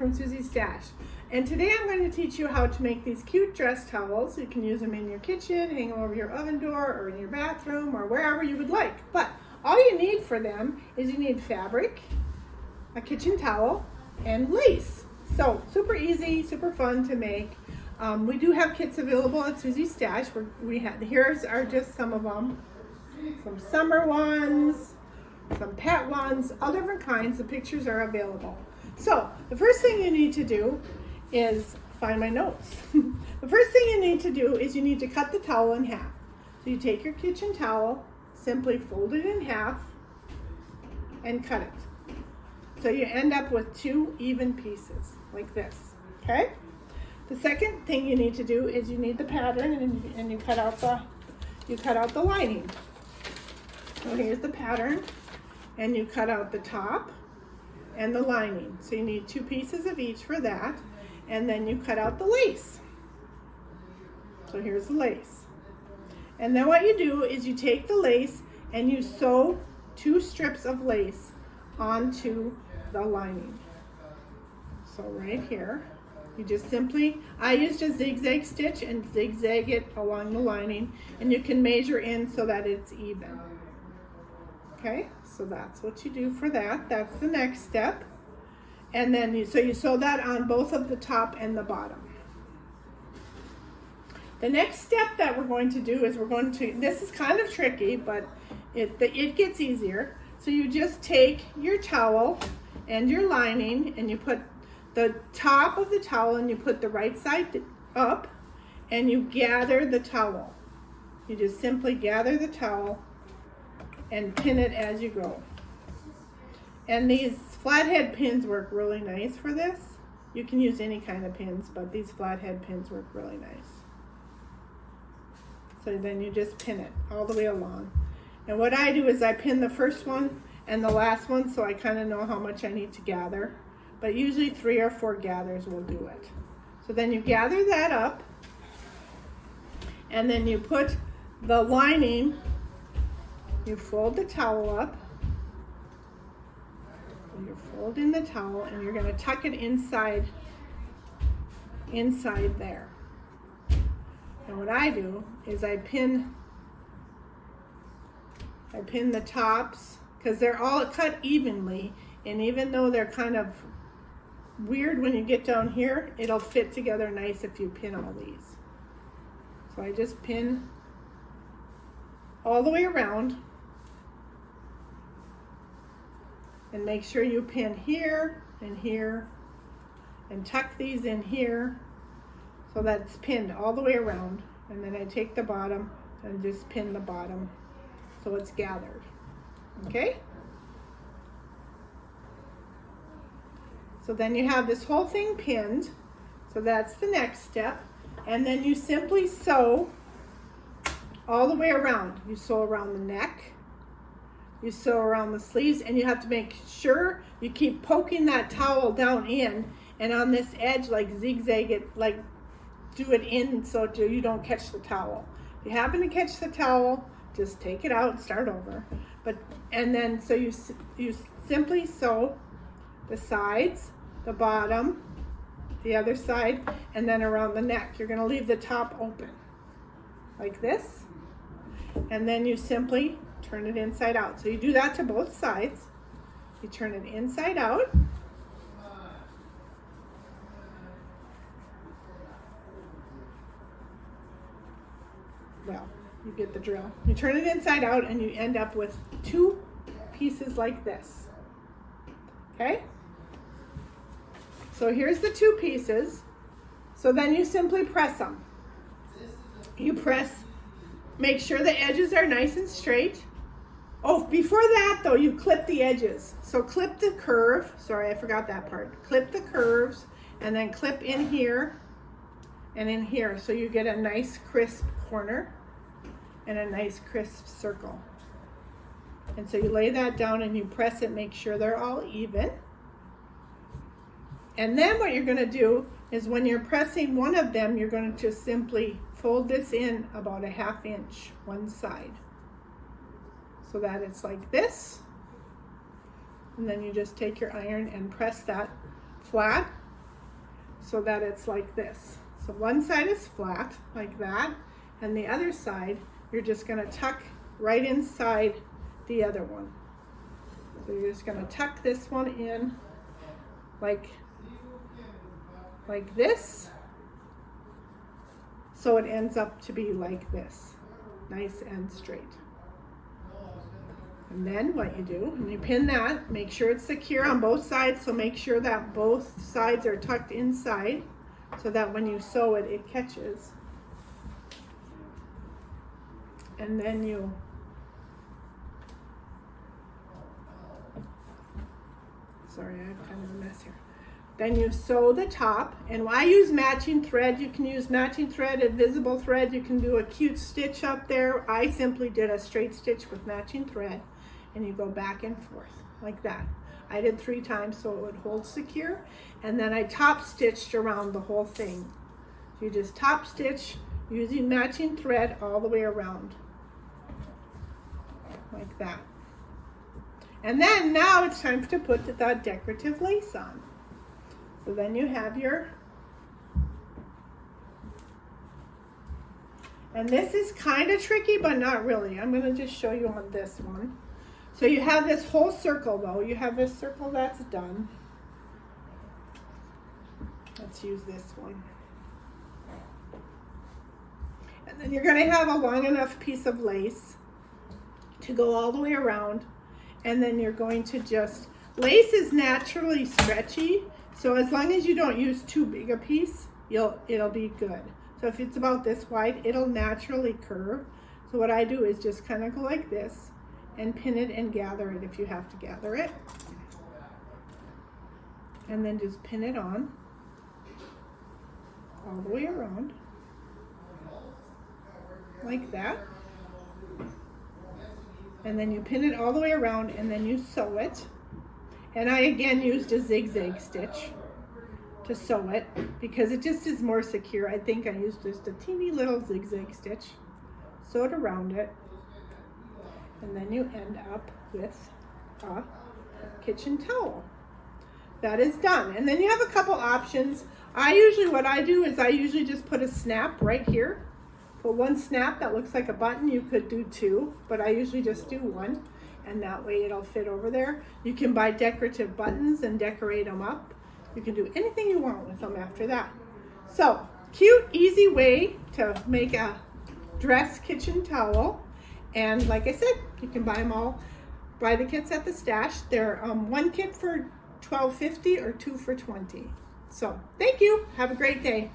from Suzy's Stash. And today I'm going to teach you how to make these cute dress towels. You can use them in your kitchen, hang them over your oven door, or in your bathroom, or wherever you would like. But all you need for them is you need fabric, a kitchen towel, and lace. So super easy, super fun to make. We do have kits available at Suzy's Stash. Here's are just some of them. Some summer ones, some pet ones, all different kinds. The pictures are available. So the first thing you need to do is find my notes. The first thing you need to do is you need to cut the towel in half. So you take your kitchen towel, simply fold it in half and cut it. So you end up with two even pieces like this, okay? The second thing you need to do is you need the pattern and you cut out the lining. So here's the pattern, and you cut out the top and the lining. So you need two pieces of each for that, and then you cut out the lace. So here's the lace. And then what you do is you take the lace and you sew two strips of lace onto the lining. So right here, you just simply, I used a zigzag stitch and zigzag it along the lining, and you can measure in so that it's even. Okay, so that's what you do for that. That's the next step. And then you sew that on both of the top and the bottom. The next step that we're going to do is this is kind of tricky, but it gets easier. So you just take your towel and your lining and you put the top of the towel and you put the right side up and you gather the towel. You just simply gather the towel and pin it as you go. And these flathead pins work really nice for this. You can use any kind of pins, but these flathead pins work really nice. So then you just pin it all the way along. And what I do is I pin the first one and the last one so I kind of know how much I need to gather. But usually 3 or 4 gathers will do it. So then you gather that up and then you put the lining, you fold the towel up, and you're folding the towel and you're going to tuck it inside there. And what I do is I pin the tops because they're all cut evenly, and even though they're kind of weird when you get down here, it'll fit together nice if you pin all these. So I just pin all the way around. And make sure you pin here and here and tuck these in here so that it's pinned all the way around. And then I take the bottom and just pin the bottom so it's gathered. Okay? So then you have this whole thing pinned. So that's the next step. And then you simply sew all the way around. You sew around the neck. You sew around the sleeves, and you have to make sure you keep poking that towel down in, and on this edge, like zigzag it, like do it in so you don't catch the towel. If you happen to catch the towel, just take it out and start over. And then so you simply sew the sides, the bottom, the other side, and then around the neck. You're going to leave the top open like this, and then you simply turn it inside out. So you do that to both sides. You turn it inside out. Well, you get the drill. You turn it inside out and you end up with two pieces like this. Okay? So here's the two pieces. So then you simply press them. You press, make sure the edges are nice and straight. Oh, before that though, you clip the edges. So clip the curve. Sorry, I forgot that part. Clip the curves and then clip in here and in here so you get a nice crisp corner and a nice crisp circle. And so you lay that down and you press it, make sure they're all even. And then what you're going to do is when you're pressing one of them, you're going to simply fold this in about 1/2 inch one side, so that it's like this. And then you just take your iron and press that flat so that it's like this. So one side is flat like that, and the other side you're just going to tuck right inside the other one. So you're just going to tuck this one in like this, so it ends up to be like this, nice and straight. And then what you do, when you pin that, make sure it's secure on both sides, so make sure that both sides are tucked inside so that when you sew it, it catches. And then you sorry, I have kind of a mess here. Then you sew the top, and I use matching thread. You can use matching thread, invisible thread. You can do a cute stitch up there. I simply did a straight stitch with matching thread, and you go back and forth like that. I did 3 times so it would hold secure, and then I top stitched around the whole thing. You just top stitch using matching thread all the way around like that. And then now it's time to put the decorative lace on. So then you have your, and this is kind of tricky, but not really. I'm going to just show you on this one. So you have this whole circle though. You have this circle that's done. Let's use this one. And then you're going to have a long enough piece of lace to go all the way around. And then you're going to just, lace is naturally stretchy. So as long as you don't use too big a piece, it'll be good. So if it's about this wide, it'll naturally curve. So what I do is just kind of go like this and pin it and gather it if you have to gather it. And then just pin it on all the way around like that. And then you pin it all the way around and then you sew it. And I again used a zigzag stitch to sew it because it just is more secure. I think I used just a teeny little zigzag stitch, sew it around it, and then you end up with a kitchen towel. That is done. And then you have a couple options. What I do is I usually just put a snap right here. Put one snap that looks like a button. You could do 2, but I usually just do 1. And that way it'll fit over there. You can buy decorative buttons and decorate them up. You can do anything you want with them after that. So, cute, easy way to make a dress kitchen towel. And like I said, you can buy them all, buy the kits at the stash. They're 1 kit for $12.50 or 2 for $20. So, thank you. Have a great day.